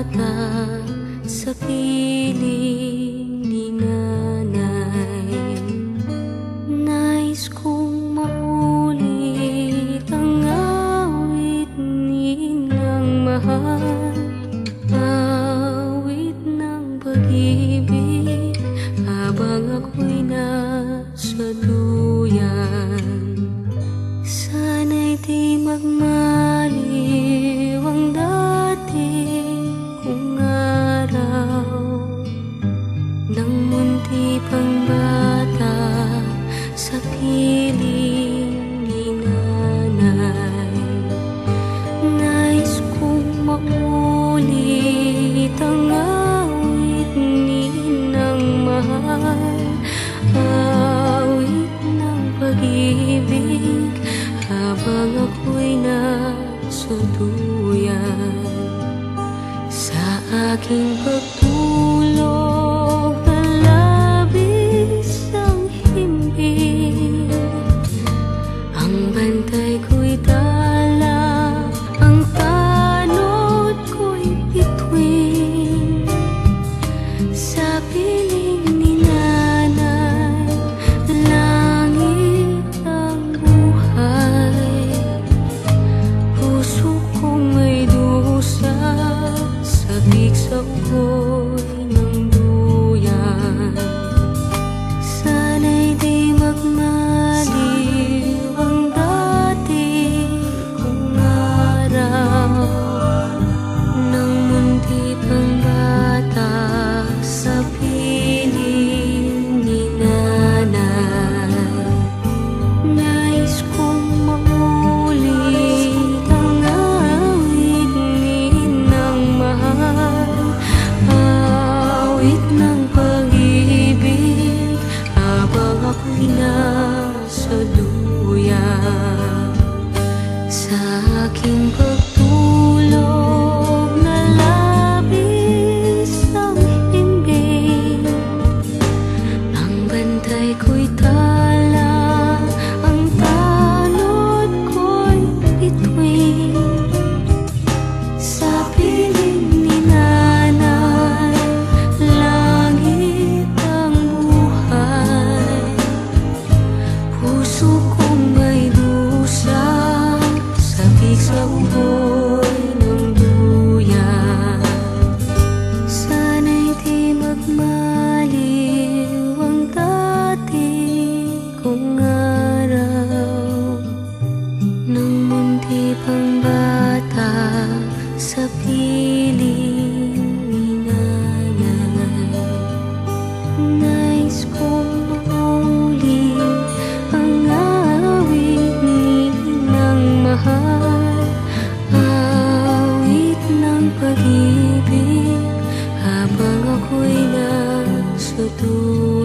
bata sa piling ni nanay. Nais kong maulit ang awit ninang mahal, awit ng pag-ibig habang ako'y nasa duyan. Sana'y di magmaliw ang dati kong araw nang munti pang bata sa piling ni nanay. Nais kong maulit ang awit ninang mahal, awit ng pag-ibig habang ako'y nasa duyan. Sa aking pagtulog na labis ang himbing, ang bantay ko'y dala, ang tanod ko'y bituin. Sa piling ni nanay, langit ang buhay. Puso kong may dusa, sabik sa ugoy ng duyan. Sana'y di magmaliw ang dati kong araw nang munti pang bata sa piling ni nanay. Nais kong maulit ang awit ninang mahal, awit ng pag-ibig habang ako'y nasa duyan. Sa aking pagtulog na labis ang himbing, ang bantay ko'y tala, ang tanod ko'y bituin. Sa piling ni nanay, langit ang buhay. Puso kong may dusa, sabik sa ugoy ng duyan. Sana'y di magmaliw ang dati kong araw nang munti pang bata sa piling ni nanay. Nais kong maulit ang awit ninang mahal, awit ng pag-ibig habang ako'y nasa duyan.